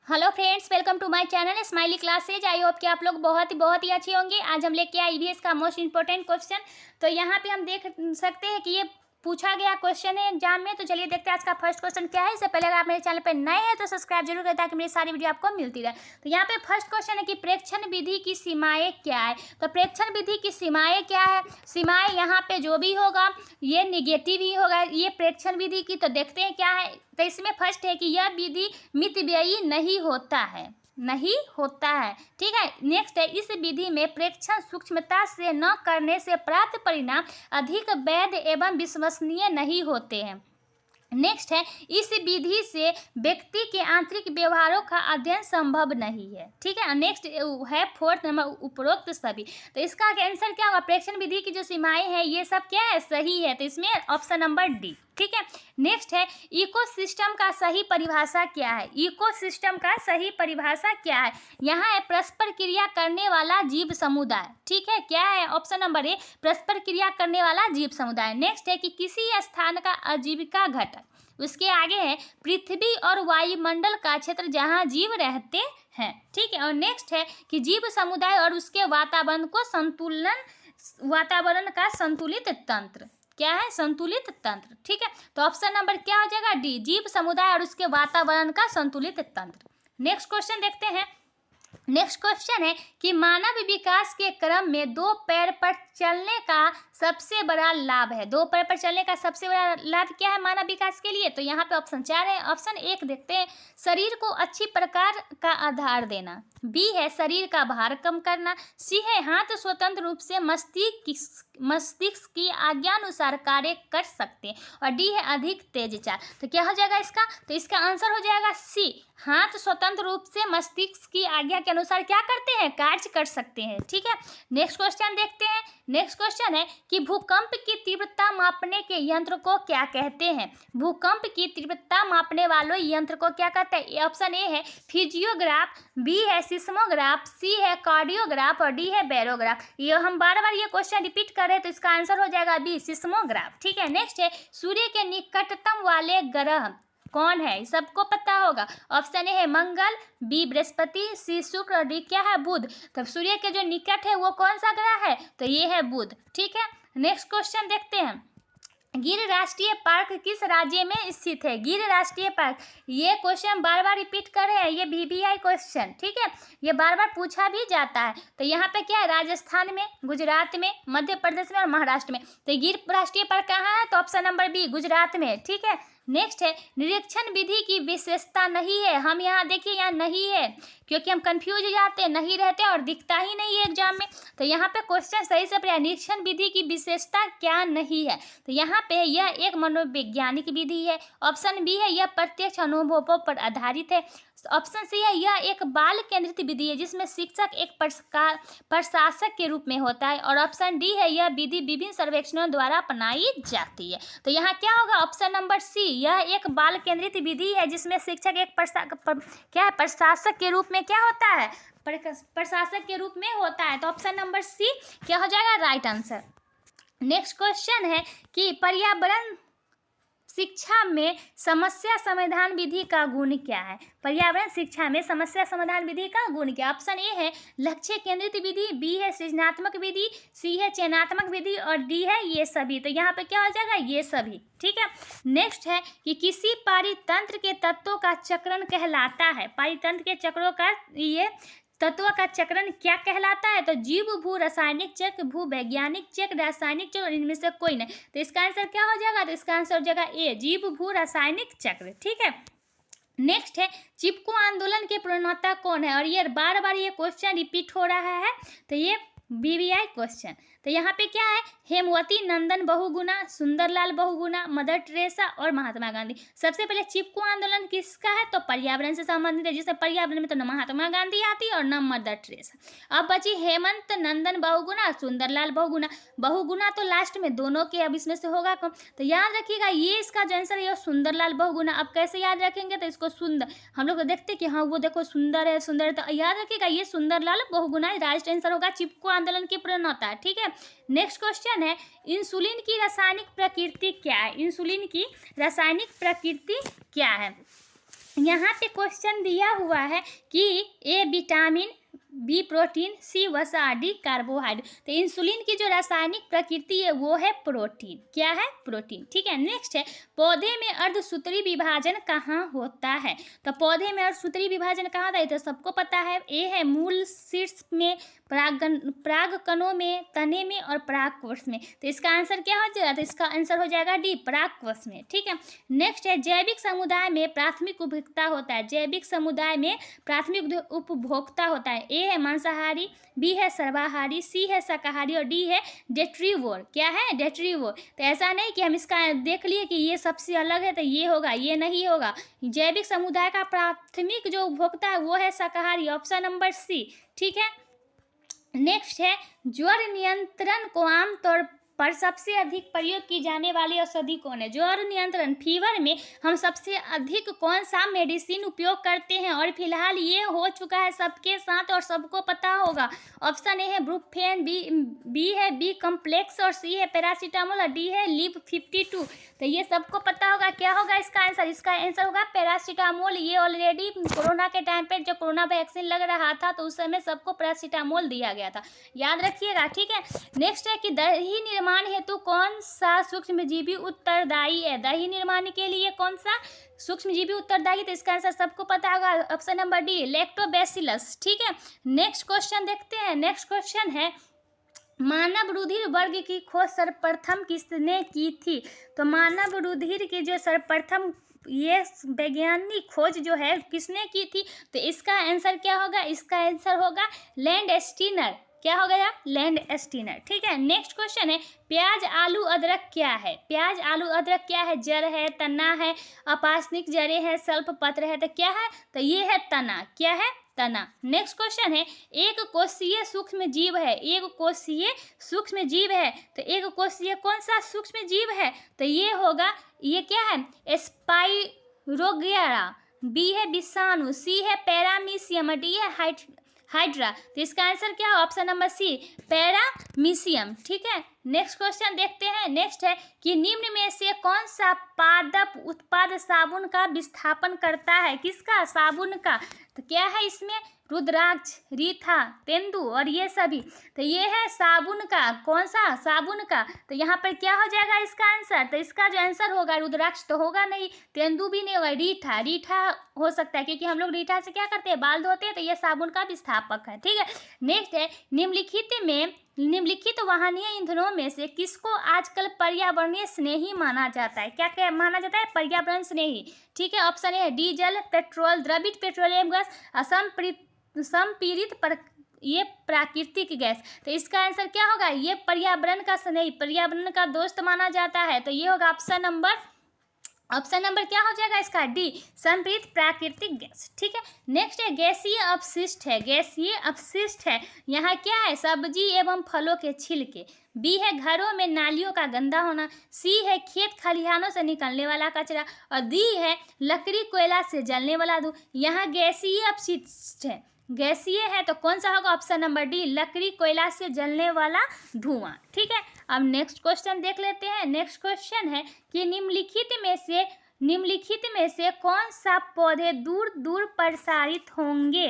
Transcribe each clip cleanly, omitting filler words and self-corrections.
Hello friends, welcome to my channel smiley classes. I hope कि आप लोग बहुत ही अच्छे होंगे। आज हम लेके आए ईवीएस का मोस्ट इंपॉर्टेंट क्वेश्चन। तो यहाँ पे हम देख सकते हैं कि ये पूछा गया क्वेश्चन है एग्जाम में। तो चलिए देखते हैं आज का फर्स्ट क्वेश्चन क्या है। इससे पहले अगर आप मेरे चैनल पर नए हैं तो सब्सक्राइब जरूर करें ताकि मेरी सारी वीडियो आपको मिलती रहे। तो यहाँ पे फर्स्ट क्वेश्चन है कि प्रेक्षण विधि की सीमाएं क्या है। तो प्रेक्षण विधि की सीमाएं क्या है? सीमाएं यहाँ पे जो भी होगा ये निगेटिव ही होगा ये प्रेक्षण विधि की। तो देखते हैं क्या है। तो इसमें फर्स्ट है कि यह विधि मितव्ययी नहीं होता है। ठीक है। नेक्स्ट है, इस विधि में प्रेक्षण सूक्ष्मता से न करने से प्राप्त परिणाम अधिक वैध एवं विश्वसनीय नहीं होते हैं। नेक्स्ट है, इस विधि से व्यक्ति के आंतरिक व्यवहारों का अध्ययन संभव नहीं है। ठीक है। नेक्स्ट है फोर्थ नंबर, उपरोक्त सभी। तो इसका आंसर क्या होगा? प्रेक्षण विधि की जो सीमाएं हैं ये सब क्या है? सही है। तो इसमें ऑप्शन नंबर डी। ठीक है। नेक्स्ट है, इकोसिस्टम का सही परिभाषा क्या है? इकोसिस्टम का सही परिभाषा क्या है? यहाँ है परस्पर क्रिया करने वाला जीव समुदाय। ठीक है। क्या है? ऑप्शन नंबर ए, परस्पर क्रिया करने वाला जीव समुदाय। नेक्स्ट है कि किसी स्थान का आजीविका घटक। उसके आगे है पृथ्वी और वायुमंडल का क्षेत्र जहाँ जीव रहते हैं। ठीक है। और नेक्स्ट है कि जीव समुदाय और उसके वातावरण का संतुलित तंत्र। क्या है? संतुलित तंत्र। ठीक है। तो ऑप्शन नंबर क्या हो जाएगा? डी, जीव समुदाय और उसके वातावरण का संतुलित तंत्र। नेक्स्ट क्वेश्चन देखते हैं। नेक्स्ट क्वेश्चन है कि मानव विकास के क्रम में दो पैर पर चलने का सबसे बड़ा लाभ है। दो पैर पर चलने का सबसे बड़ा लाभ क्या है मानव विकास के लिए? तो यहाँ पे ऑप्शन 4 है। ऑप्शन 1 देखते हैं, शरीर को अच्छी प्रकार का आधार देना। बी है शरीर का भार कम करना। सी है हाथ स्वतंत्र रूप से मस्तिष्क की आज्ञानुसार कार्य कर सकते हैं। और डी है अधिक तेज चाल। तो क्या हो जाएगा इसका? तो इसका आंसर हो जाएगा सी, हाथ स्वतंत्र रूप से मस्तिष्क की आज्ञा के अनुसार क्या करते हैं? कार्य कर सकते हैं। ठीक है। नेक्स्ट क्वेश्चन देखते हैं। नेक्स्ट क्वेश्चन है कि भूकंप की तीव्रता मापने के यंत्र को क्या कहते हैं? भूकंप की तीव्रता मापने वाले यंत्र को क्या कहते हैं? ऑप्शन ए है फिजियोग्राफ, बी है सिस्मोग्राफ, सी है कार्डियोग्राफ और डी है बैरोग्राफ। ये हम बार बार ये क्वेश्चन रिपीट कर रहे हैं तो इसका आंसर हो जाएगा बी, सिस्मोग्राफ। ठीक है। नेक्स्ट है, सूर्य के निकटतम वाले ग्रह कौन है? सबको पता होगा। ऑप्शन ए है मंगल, बी बृहस्पति, सी शुक्र और डी क्या है? बुध। तब सूर्य के जो निकट है वो कौन सा ग्रह है? तो ये है बुध। ठीक है। नेक्स्ट क्वेश्चन देखते हैं, गिर राष्ट्रीय पार्क किस राज्य में स्थित है? गिर राष्ट्रीय पार्क, ये क्वेश्चन बार बार रिपीट कर रहे हैं, ये VVI क्वेश्चन। ठीक है। ये बार बार पूछा भी जाता है। तो यहाँ पे क्या है? राजस्थान में, गुजरात में, मध्य प्रदेश में और महाराष्ट्र में। तो गिर राष्ट्रीय पार्क कहाँ है? तो ऑप्शन नंबर बी, गुजरात में है। ठीक है। नेक्स्ट है, निरीक्षण विधि की विशेषता नहीं है। हम यहाँ देखिए यहाँ नहीं है क्योंकि हम कंफ्यूज हो जाते हैं, नहीं रहते और दिखता ही नहीं है एग्जाम में। तो यहाँ पे क्वेश्चन सही से पढ़िए, निरीक्षण विधि की विशेषता क्या नहीं है? तो यहाँ पे यह एक मनोवैज्ञानिक विधि है। ऑप्शन बी है यह प्रत्यक्ष अनुभवों पर आधारित है। ऑप्शन सी है यह एक बाल केंद्रित विधि है जिसमें शिक्षक एक प्रशासक के रूप में होता है। और ऑप्शन डी है यह विधि विभिन्न सर्वेक्षणों द्वारा अपनाई जाती है। तो यहाँ क्या होगा? ऑप्शन नंबर सी, यह एक बाल केंद्रित विधि है जिसमें शिक्षक एक प्रशासक के रूप में क्या होता है? प्रशासक के रूप में होता है। तो ऑप्शन नंबर सी क्या हो जाएगा? Right answer. नेक्स्ट क्वेश्चन है कि पर्यावरण शिक्षा में समस्या समाधान विधि का गुण क्या है? पर्यावरण शिक्षा में समस्या समाधान विधि का गुण क्या? ऑप्शन ए है लक्ष्य केंद्रित विधि, बी है सृजनात्मक विधि, सी है चयनात्मक विधि और डी है ये सभी। तो यहाँ पे क्या हो जाएगा? ये सभी। ठीक है। नेक्स्ट है कि किसी पारितंत्र के तत्वों का चक्रण कहलाता है। पारितंत्र के चक्रों का ये तत्व का चक्रण क्या कहलाता है? तो जीव भू रासायनिक चक्र, भू वैज्ञानिक चक्र, रासायनिक चक्र, इनमें से कोई नहीं। तो इसका आंसर क्या हो जाएगा? तो इसका आंसर हो जाएगा ए, जीव भू रासायनिक चक्र। ठीक है। नेक्स्ट है, चिपको आंदोलन के प्रणेता कौन है? और ये बार बार ये क्वेश्चन रिपीट हो रहा है तो ये VVI क्वेश्चन। तो यहाँ पे क्या है? हेमवती नंदन बहुगुणा, सुंदरलाल बहुगुणा, मदर टेरेसा और महात्मा गांधी। सबसे पहले चिपको आंदोलन किसका है? तो पर्यावरण से संबंधित है, जिससे पर्यावरण में तो न महात्मा गांधी आती है और न मदर टेरेसा। अब बची हेमंत नंदन बहुगुणा, सुंदरलाल बहुगुणा। बहुगुणा तो लास्ट में दोनों के, अब इसमें से होगा कौन? तो याद रखिएगा ये इसका जो आंसर है सुंदरलाल बहुगुणा। अब कैसे याद रखेंगे? तो इसको सुंदर, हम लोग देखते कि हाँ वो देखो सुंदर है, सुंदर है, तो याद रखिएगा ये सुंदरलाल बहुगुणा राइट आंसर होगा, चिपको आंदोलन की प्रणेता है। ठीक है। नेक्स्ट क्वेश्चन है, इंसुलिन की रासायनिक प्रकृति क्या है? इंसुलिन की रासायनिक प्रकृति क्या है? यहाँ पे क्वेश्चन दिया हुआ है कि ए विटामिन, बी प्रोटीन, सी वसा, डी कार्बोहाइड्रेट। तो इंसुलिन की जो रासायनिक प्रकृति है वो है प्रोटीन। क्या है? प्रोटीन। ठीक है। नेक्स्ट है, पौधे में अर्धसूत्री विभाजन कहाँ होता है? तो पौधे में अर्धसूत्री विभाजन कहाँ होता है? तो सबको पता है, ए है मूल शीर्ष में, परागकणों में, तने में और परागकोश में। तो इसका आंसर क्या हो जाएगा? तो इसका आंसर हो जाएगा डी, परागकोश में। ठीक है। नेक्स्ट है, जैविक समुदाय में प्राथमिक उपभोक्ता होता है। जैविक समुदाय में प्राथमिक उपभोक्ता होता है। ए है मांसाहारी, बी है सर्वाहारी, सी है शाकाहारी और डी है डेट्रीवोर। क्या है? डेट्रीवोर। तो ऐसा नहीं कि हम इसका देख लिए कि ये सबसे अलग है तो ये होगा, ये नहीं होगा। जैविक समुदाय का प्राथमिक जो उपभोक्ता है वो है शाकाहारी। Option number C. ठीक है। नेक्स्ट है, ज्वर नियंत्रण को आमतौर पर सबसे अधिक प्रयोग की जाने वाली औषधि कौन है? ज्वर नियंत्रण, फीवर में हम सबसे अधिक कौन सा मेडिसिन उपयोग करते हैं? और फिलहाल ये हो चुका है सबके साथ और सबको पता होगा। ऑप्शन ए है ब्रुफेन, बी है बी कम्प्लेक्स और सी है पैरासीटामोल और डी है लिव 52। तो ये सबको पता होगा। क्या होगा इसका आंसर? इसका आंसर होगा पैरासीटामोल। ये ऑलरेडी कोरोना के टाइम पे जब कोरोना वैक्सीन लग रहा था तो उस समय सबको पैरासीटामोल दिया गया था, याद रखिएगा। ठीक है। नेक्स्ट है कि दही निर्माण हेतु कौन सा सूक्ष्मजीवी उत्तरदायी है? दही निर्माण के लिए कौन सा सूक्ष्मजीवी उत्तरदायी? तो इसका आंसर सबको पता होगा। Option number D, lactobacillus. ठीक है। नेक्स्ट क्वेश्चन देखते हैं। नेक्स्ट क्वेश्चन है, मानव रुधिर वर्ग की खोज सर्वप्रथम किसने की थी? तो मानव रुधिर की जो सर्वप्रथम ये वैज्ञानिक खोज जो है किसने की थी? तो इसका आंसर क्या होगा? इसका आंसर होगा लैंडस्टीनर। क्या हो गया? लैंडस्टीनर। ठीक है। नेक्स्ट क्वेश्चन है, प्याज आलू अदरक क्या है? प्याज आलू अदरक क्या है? जड़ है, तना है, अपासनिक जड़ें है, सल्प पत्र है। तो क्या है? तो ये है तना। क्या है? तना। नेक्स्ट क्वेश्चन है, एक कोशीय सूक्ष्म जीव है। एक कोशीय सूक्ष्म जीव है। तो एक कोशीय कौन सा सूक्ष्म जीव है? तो ये होगा, ये क्या है? स्पाइरोगेरा। बी है विषाणु, सी है पैरामीशियम और डी है हाइड्रा। तो इसका आंसर क्या है? Option number C, paramecium. ठीक है। नेक्स्ट क्वेश्चन देखते हैं। नेक्स्ट है कि निम्न में से कौन सा पादप उत्पाद साबुन का विस्थापन करता है? किसका? साबुन का। तो क्या है इसमें? रुद्राक्ष, रीठा, तेंदु और ये सभी। तो ये है साबुन का। कौन सा? साबुन का। तो यहाँ पर क्या हो जाएगा इसका आंसर? तो इसका जो आंसर होगा, रुद्राक्ष तो होगा नहीं, तेंदु भी नहीं होगा, रीठा। रीठा हो सकता है क्योंकि हम लोग रीठा से क्या करते हैं? बाल धोते हैं। तो ये साबुन का विस्थापक है। ठीक है। नेक्स्ट है, निम्नलिखित वाहनीय ईंधनों में से किसको आजकल पर्यावरणीय स्नेही माना जाता है? क्या क्या माना जाता है? पर्यावरण स्नेही। ठीक है। ऑप्शन ए डीजल, पेट्रोल, द्रवित पेट्रोलियम गैस, संपीड़ित ये प्राकृतिक गैस। तो इसका आंसर क्या होगा? ये पर्यावरण का स्नेही, पर्यावरण का दोस्त माना जाता है। तो ये होगा ऑप्शन नंबर क्या हो जाएगा इसका? डी, संपीड़ित प्राकृतिक गैस। ठीक है। नेक्स्ट है, गैसीय अपशिष्ट है। गैसीय अपशिष्ट है यहाँ क्या है? सब्जी एवं फलों के छिलके। बी है घरों में नालियों का गंदा होना। सी है खेत खलिहानों से निकलने वाला कचरा और डी है लकड़ी कोयला से जलने वाला धुआं। यहाँ गैसीय अपशिष्ट है, गैसीय है तो कौन सा होगा? ऑप्शन नंबर डी, लकड़ी कोयला से जलने वाला धुआं। ठीक है। अब नेक्स्ट क्वेश्चन देख लेते हैं। नेक्स्ट क्वेश्चन है कि निम्नलिखित में से कौन सा पौधे दूर दूर प्रसारित होंगे?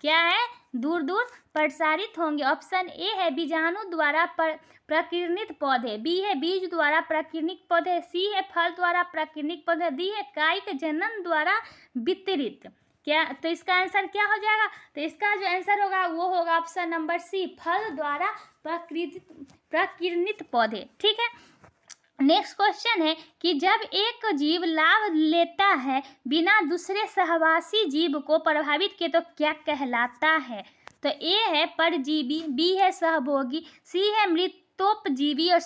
क्या है? दूर दूर प्रसारित होंगे। ऑप्शन ए है बीजाणु द्वारा प्रकीर्णित पौधे, बी है बीज द्वारा प्रकीर्णित पौधे, सी है फल द्वारा प्रकीर्णित पौधे, डी है कायिक जनन द्वारा वितरित। क्या? तो इसका आंसर क्या हो जाएगा? तो इसका जो आंसर होगा वो होगा ऑप्शन नंबर सी, फल द्वारा प्रकीर्णित पौधे। ठीक है। नेक्स्ट क्वेश्चन है कि जब एक जीव लाभ लेता है बिना दूसरे सहवासी जीव को प्रभावित किए तो क्या कहलाता है? तो ए है परजीवी, बी है सहभोगी, सी है मृतोपजीवी और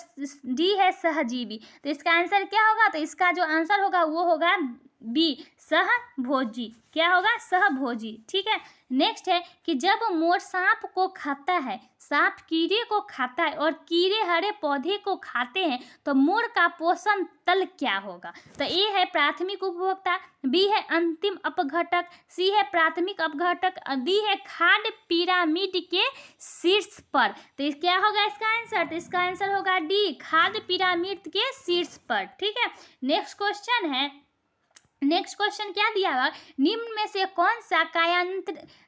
डी है सहजीवी। तो इसका आंसर क्या होगा? तो इसका जो आंसर होगा वो होगा बी, सहभोजी। क्या होगा? सहभोजी। ठीक है। नेक्स्ट है कि जब मोर सांप को खाता है, सांप कीड़े को खाता है और कीड़े हरे पौधे को खाते हैं तो मोर का पोषण तल क्या होगा? तो ए है प्राथमिक उपभोक्ता, बी है अंतिम अपघटक, सी है प्राथमिक अपघटक, डी है खाद्य पिरामिड के शीर्ष पर। तो क्या होगा इसका आंसर? तो इसका आंसर होगा डी, खाद्य पिरामिड के शीर्ष पर। ठीक है। नेक्स्ट क्वेश्चन है नेक्स्ट क्वेश्चन क्या दिया हुआ, निम्न में से कौन सा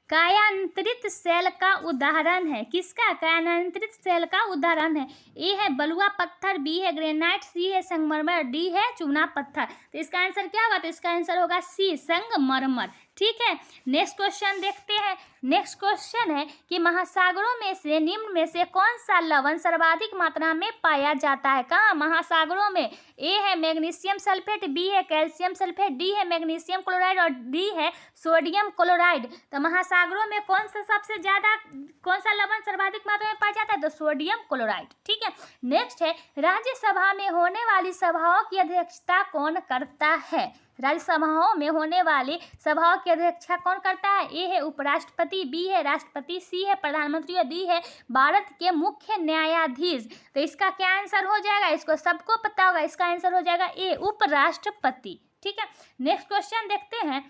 कायांतरित सेल का उदाहरण है? किसका कायांतरित सेल का उदाहरण है? ए है बलुआ पत्थर, बी है ग्रेनाइट, सी है संगमरमर, डी है चूना पत्थर। तो इसका आंसर क्या होगा? तो इसका आंसर होगा सी, संगमरमर। ठीक है, नेक्स्ट क्वेश्चन देखते हैं। नेक्स्ट क्वेश्चन है कि महासागरों में से निम्न में से कौन सा लवण सर्वाधिक मात्रा में पाया जाता है? कहाँ? महासागरों में। ए है मैग्नीशियम सल्फेट, बी है कैल्शियम सल्फेट, डी है मैग्नीशियम क्लोराइड और डी है सोडियम क्लोराइड। तो महासागरों में कौन सा लवण सर्वाधिक मात्रा में पाया जाता है? तो सोडियम क्लोराइड। ठीक है, नेक्स्ट है राज्यसभा में होने वाली सभाओं की अध्यक्षता कौन करता है? राज्यसभाओं में होने वाली सभाओं की अध्यक्षता कौन करता है? ए है उपराष्ट्रपति, बी है राष्ट्रपति, सी है प्रधानमंत्री और डी है भारत के मुख्य न्यायाधीश। तो इसका क्या आंसर हो जाएगा? इसको सबको पता होगा, इसका आंसर हो जाएगा ए, उपराष्ट्रपति। ठीक है, नेक्स्ट क्वेश्चन देखते हैं।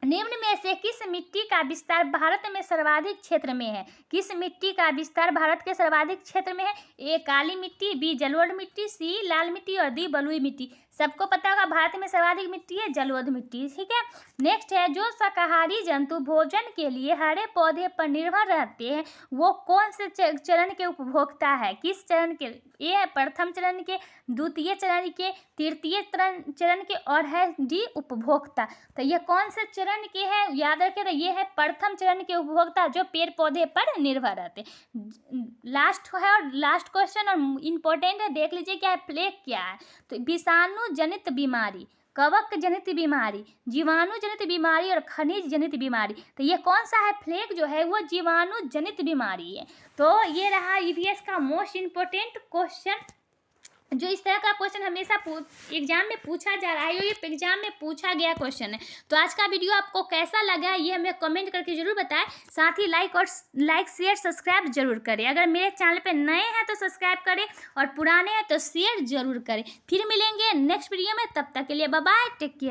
निम्न में से किस मिट्टी का विस्तार भारत में सर्वाधिक क्षेत्र में है? किस मिट्टी का विस्तार भारत के सर्वाधिक क्षेत्र में है? ए काली मिट्टी, बी जलोढ़ मिट्टी, सी लाल मिट्टी और डी बलुई मिट्टी। सबको पता होगा भारत में सर्वाधिक मिट्टी है जलोढ़ मिट्टी। ठीक है, नेक्स्ट है जो शाकाहारी जंतु भोजन के लिए हरे पौधे पर निर्भर रहते हैं वो कौन से चरण के उपभोक्ता है? किस चरण के? ए है प्रथम चरण के, द्वितीय चरण के, तृतीय चरण के और है डी उपभोक्ता। तो ये कौन से चरण के हैं? याद रखें, तो ये है प्रथम चरण के उपभोक्ता जो पेड़ पौधे पर निर्भर रहते। लास्ट है और लास्ट क्वेश्चन और इम्पोर्टेंट है, देख लीजिए क्या है, प्लेग क्या है? तो विषाणु जनित बीमारी, कवक जनित बीमारी, जीवाणु जनित बीमारी और खनिज जनित बीमारी। तो ये कौन सा है? प्लेग जो है वो जीवाणु जनित बीमारी है। तो ये रहा ईवीएस का मोस्ट इम्पोर्टेंट क्वेश्चन, जो इस तरह का क्वेश्चन हमेशा एग्जाम में पूछा जा रहा है, ये एग्जाम में पूछा गया क्वेश्चन है। तो आज का वीडियो आपको कैसा लगा ये हमें कमेंट करके जरूर बताएं। साथ ही लाइक शेयर सब्सक्राइब जरूर करें। अगर मेरे चैनल पे नए हैं तो सब्सक्राइब करें और पुराने हैं तो शेयर जरूर करें। फिर मिलेंगे नेक्स्ट वीडियो में, तब तक के लिए बाय बाय, टेक केयर।